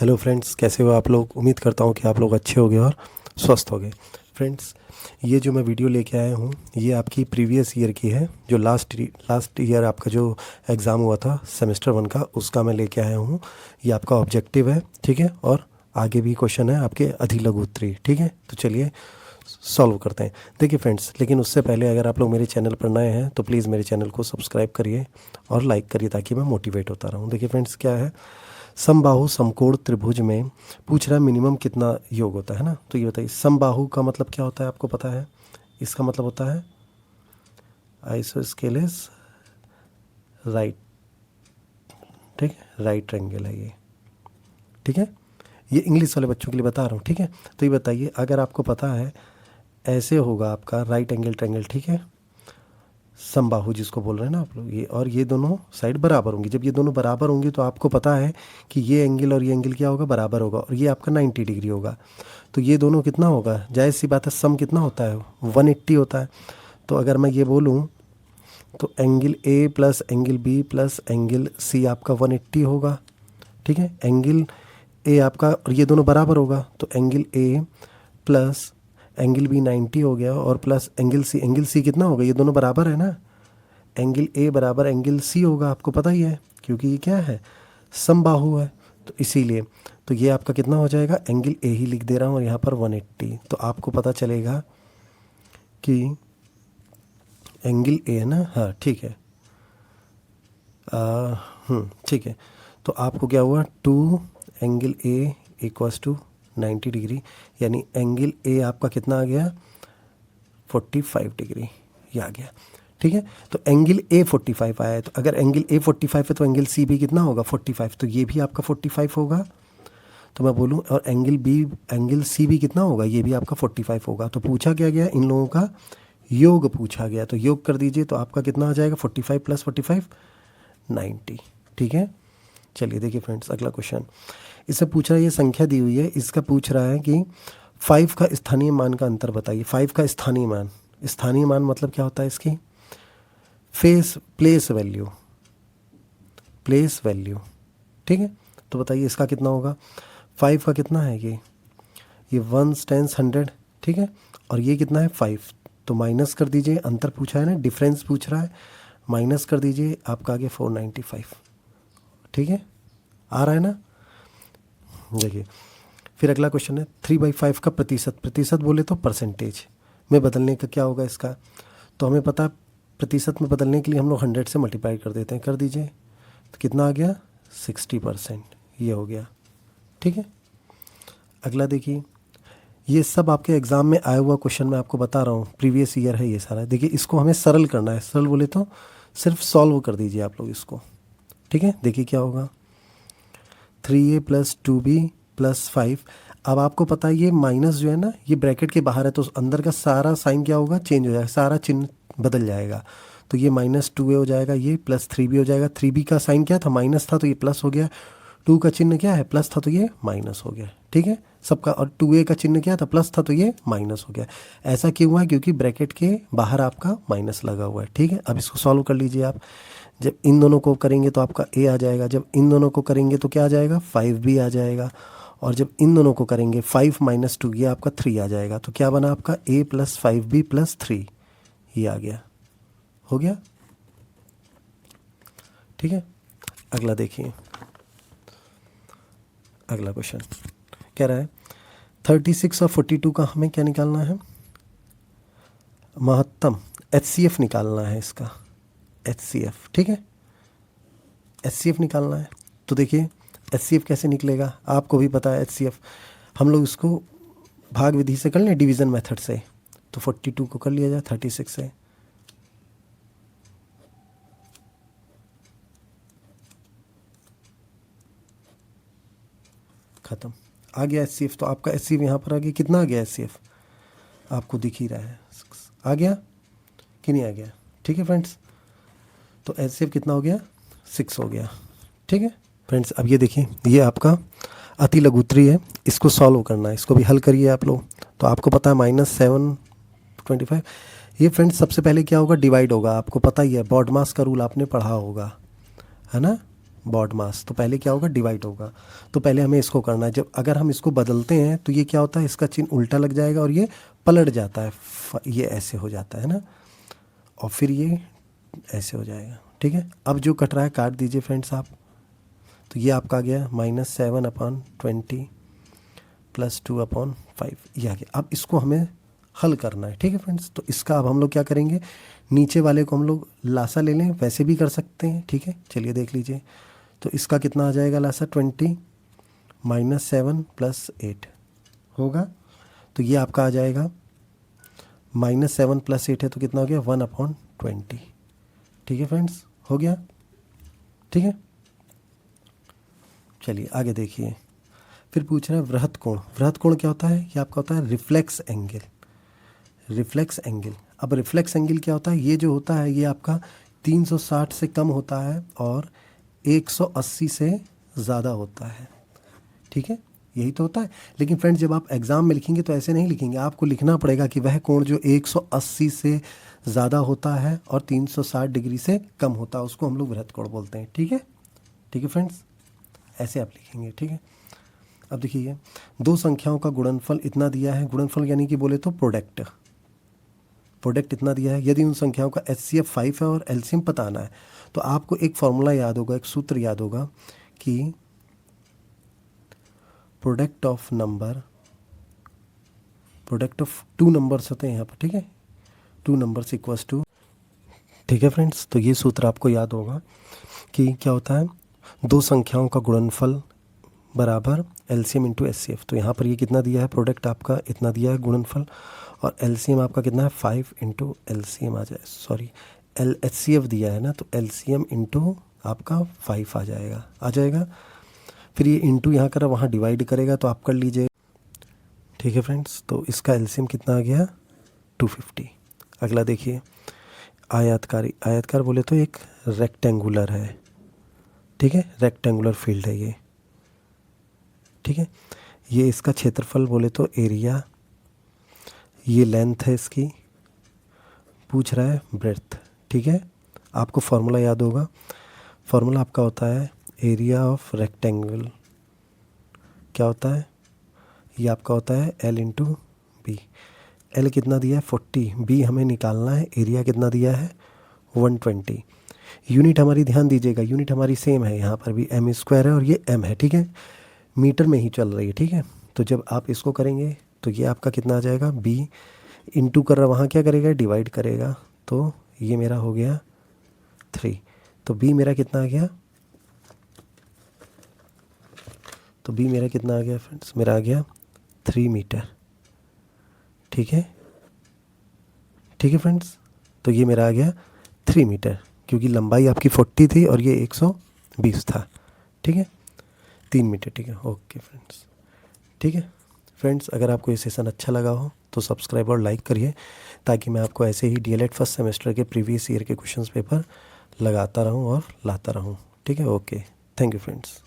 Hello friends, कैसे हो आप लोग। उम्मीद करता हूँ कि आप लोग अच्छे होंगे और स्वस्थ होंगे। फ्रेंड्स, ये जो मैं वीडियो लेके आया हूँ ये आपकी प्रीवियस ईयर की है। जो लास्ट ईयर आपका जो एग्ज़ाम हुआ था सेमेस्टर 1 का, उसका मैं लेके आया हूँ। ये आपका ऑब्जेक्टिव है, ठीक है। और आगे भी क्वेश्चन है आपके अधिलघु उत्तरीय, ठीक है। तो चलिए सॉल्व करते हैं। देखिए फ्रेंड्स, लेकिन उससे पहले अगर आप लोग मेरे चैनल पर नए हैं तो प्लीज़ मेरे चैनल को सब्सक्राइब करिए और लाइक करिए ताकि मैं मोटिवेट होता रहूँ। देखिए फ्रेंड्स, क्या है, समबाहु समकोण त्रिभुज में पूछ रहा है मिनिमम कितना योग होता है ना। तो ये बताइए, समबाहु का मतलब क्या होता है, आपको पता है। इसका मतलब होता है आइसोस्केलेस राइट, ठीक है, राइट एंगल है ये, ठीक है। ये इंग्लिश वाले बच्चों के लिए बता रहा हूँ, ठीक है। तो ये बताइए, अगर आपको पता है ऐसे होगा आपका राइट एंगल ट्रायंगल, ठीक है, समबाहु जिसको बोल रहे हैं ना आप लोग, ये और ये दोनों साइड बराबर होंगी। जब ये दोनों बराबर होंगी तो आपको पता है कि ये एंगल और ये एंगल क्या होगा, बराबर होगा, और ये आपका 90 डिग्री होगा। तो ये दोनों कितना होगा, जायज़ सी बात है, सम कितना होता है, 180 होता है। तो अगर मैं ये बोलूँ तो angle A plus angle B plus angle C आपका 180 होगा, ठीक है। एंगल ए आपका, और ये दोनों बराबर होगा, तो angle A plus angle B 90 हो गया, और प्लस एंगल सी कितना होगा, ये दोनों बराबर है ना। एंगल ए बराबर एंगल सी होगा, आपको पता ही है, क्योंकि ये क्या है, समबाहु है। तो इसीलिए तो ये आपका कितना हो जाएगा, एंगल ए ही लिख दे रहा हूँ और यहाँ पर 180। तो आपको पता चलेगा कि एंगल ए है ना, हाँ ठीक है, ठीक है। तो आपको क्या हुआ, 2 angle A equals to 90 degree, यानी एंगल ए आपका कितना आ गया, 45 डिग्री, ये आ गया, ठीक है। तो एंगल ए 45 आया है, तो अगर एंगल ए 45 है तो एंगल सी भी कितना होगा, 45, तो ये भी आपका 45 होगा। तो मैं बोलूँ, और एंगल सी भी कितना होगा, ये भी आपका 45 होगा। तो पूछा क्या गया, इन लोगों का योग पूछा गया, तो योग कर दीजिए। तो आपका कितना आ जाएगा, 45 प्लस 45 90, ठीक है। चलिए देखिए फ्रेंड्स, अगला क्वेश्चन इससे पूछ रहा है, ये संख्या दी हुई है, इसका पूछ रहा है कि 5 का स्थानीय मान का अंतर बताइए। 5 का स्थानीय मान, स्थानीय मान मतलब क्या होता है, इसकी प्लेस वैल्यू, ठीक है। तो बताइए इसका कितना होगा, 5 का कितना है, ये 1 10 100, ठीक है। और ये कितना है 5, तो माइनस कर दीजिए, अंतर पूछा है ना, डिफरेंस पूछ रहा है, माइनस कर दीजिए, आपका आ गया 495, ठीक है, आ रहा है ना। देखिए फिर अगला क्वेश्चन है, 3/5 का प्रतिशत बोले तो परसेंटेज में बदलने का क्या होगा इसका। तो हमें पता है प्रतिशत में बदलने के लिए हम लोग 100 से मल्टीप्लाई कर देते हैं, कर दीजिए। तो कितना आ गया, 60%, ये हो गया, ठीक है। अगला देखिए, ये सब आपके एग्ज़ाम में आया हुआ क्वेश्चन मैं आपको बता रहा हूँ, प्रीवियस ईयर है ये सारा। देखिए इसको हमें सरल करना है, सरल बोले तो सिर्फ सॉल्व कर दीजिए आप लोग इसको, ठीक है। देखिए क्या होगा, 3a प्लस 2b प्लस 5। अब आपको पता है ये माइनस जो है ना, ये ब्रैकेट के बाहर है, तो अंदर का सारा साइन क्या होगा, चेंज हो जाएगा, सारा चिन्ह बदल जाएगा। तो ये -2a हो जाएगा, ये प्लस 3b हो जाएगा। 3b का साइन क्या था, माइनस था, तो ये प्लस हो गया। 2 का चिन्ह क्या है, प्लस था, तो ये माइनस हो गया, ठीक है सबका। और 2a का चिन्ह क्या था, प्लस था, तो ये माइनस हो गया। ऐसा क्यों हुआ, क्योंकि ब्रैकेट के बाहर आपका माइनस लगा हुआ है, ठीक है। अब इसको सॉल्व कर लीजिए आप। जब इन दोनों को करेंगे तो आपका a आ जाएगा, जब इन दोनों को करेंगे तो क्या आ जाएगा, 5b आ जाएगा, और जब इन दोनों को करेंगे 5 - 2, ये आपका 3 आ जाएगा। तो क्या बना आपका, a प्लस 5b प्लस 3, ये आ गया, हो गया, ठीक है। अगला देखिए, अगला क्वेश्चन कह रहा है 36 और 42 का हमें क्या निकालना है, महत्तम HCF निकालना है इसका, HCF, ठीक है, HCF निकालना है। तो देखिए HCF कैसे निकलेगा, आपको भी पता है HCF, हम लोग इसको भाग विधि से कर लें, डिवीज़न मेथड से। तो 42 को कर लिया जाए 36 से, ख़त्म, आ गया HCF। तो आपका HCF यहाँ पर आ गया, कितना आ गया HCF, आपको दिख ही रहा है, आ गया कि नहीं आ गया, ठीक है फ्रेंड्स। तो HCF कितना हो गया, 6 हो गया, ठीक है फ्रेंड्स। अब ये देखिए, ये आपका अति लघुत्तरीय है, इसको सॉल्व करना है, इसको भी हल करिए आप लोग। तो आपको पता है -725, ये फ्रेंड्स सबसे पहले क्या होगा, डिवाइड होगा, आपको पता ही है, बॉडमास का रूल आपने पढ़ा होगा, है ना। बॉड मास, तो पहले क्या होगा, डिवाइड होगा। तो पहले हमें इसको करना है। जब अगर हम इसको बदलते हैं तो ये क्या होता है, इसका चिन्ह उल्टा लग जाएगा और ये पलट जाता है, ये ऐसे हो जाता है ना, और फिर ये ऐसे हो जाएगा। ठीक है, अब जो कट रहा है काट दीजिए फ्रेंड्स आप। तो ये आपका आ गया -7/20 + 2/5, ये आ गया। अब इसको हमें हल करना है। ठीक है फ्रेंड्स, तो इसका अब हम लोग क्या करेंगे, नीचे वाले को हम लोग लासा ले लें, वैसे भी कर सकते हैं। ठीक है, चलिए देख लीजिए। तो इसका कितना आ जाएगा लासा, 20 -7 + 8 होगा। तो ये आपका आ जाएगा -7 + 8 है तो कितना हो गया, 1/20। ठीक है फ्रेंड्स, हो गया। ठीक है, चलिए आगे देखिए। फिर पूछ रहा है वृहत कोण। वृहत कोण क्या होता है, ये आपका होता है रिफ्लेक्स एंगल। रिफ्लेक्स एंगल, अब रिफ्लेक्स एंगल क्या होता है, ये जो होता है ये आपका 360 से कम होता है और 180 से ज़्यादा होता है। ठीक है, यही तो होता है। लेकिन फ्रेंड्स जब आप एग्ज़ाम में लिखेंगे तो ऐसे नहीं लिखेंगे, आपको लिखना पड़ेगा कि वह कोण जो 180 से ज़्यादा होता है और 360 डिग्री से कम होता है, उसको हम लोग वृहत कोण बोलते हैं। ठीक है, ठीक है फ्रेंड्स, ऐसे आप लिखेंगे। ठीक है, अब देखिए दो संख्याओं का गुणनफल इतना दिया है, गुणनफल यानी कि बोले तो प्रोडक्ट, प्रोडक्ट इतना दिया है। यदि उन संख्याओं का HCF 5 है और LCM पता आना है, तो आपको एक फॉर्मूला याद होगा, एक सूत्र याद होगा कि product of number, product of 2 numbers होते हैं यहाँ पर। ठीक है, 2 नंबर्स इक्वल्स टू, ठीक है फ्रेंड्स, तो ये सूत्र आपको याद होगा कि क्या होता है, दो संख्याओं का गुणनफल बराबर LCM × HCF। तो यहाँ पर ये कितना दिया है, प्रोडक्ट आपका इतना दिया है गुणनफल, और LCM आपका कितना है 5 × LCM आ जाए, सॉरी HCF दिया है ना, तो LCM × आपका 5 आ जाएगा। फिर ये इंटू यहाँ कर वहाँ डिवाइड करेगा तो आप कर लीजिए। ठीक है फ्रेंड्स, तो इसका LCM कितना आ गया, 250। अगला देखिए आयतकारी। आयतकार बोले तो एक रेक्टेंगुलर है। ठीक है, रेक्टेंगुलर फील्ड है ये। ठीक है, ये इसका क्षेत्रफल बोले तो एरिया, ये लेंथ है इसकी, पूछ रहा है ब्रेड्थ। ठीक है, आपको फार्मूला याद होगा, फार्मूला आपका होता है एरिया ऑफ रेक्टेंगल, क्या होता है, ये आपका होता है L × B। L कितना दिया है 40, B हमें निकालना है, एरिया कितना दिया है 120। यूनिट हमारी ध्यान दीजिएगा, यूनिट हमारी सेम है, यहाँ पर भी m² है और ये m है। ठीक है, मीटर में ही चल रही है। ठीक है, तो जब आप इसको करेंगे तो ये आपका कितना आ जाएगा, B इंटू कर रहा वहाँ क्या करेगा, डिवाइड करेगा, तो ये मेरा हो गया 3। तो B मेरा कितना आ गया, तो B मेरा कितना आ गया फ्रेंड्स, मेरा आ गया 3 मीटर। ठीक है, ठीक है फ्रेंड्स, तो ये मेरा आ गया 3 मीटर, क्योंकि लंबाई आपकी 40 थी और ये 120 था। ठीक है, 3 मीटर। ठीक है, ओके फ्रेंड्स। ठीक है फ्रेंड्स, अगर आपको ये सेशन अच्छा लगा हो तो सब्सक्राइब और लाइक करिए, ताकि मैं आपको ऐसे ही DLED फर्स्ट सेमेस्टर के प्रीवियस ईयर के क्वेश्चंस पेपर लगाता रहूं और लाता रहूं। ठीक है, ओके, थैंक यू फ्रेंड्स।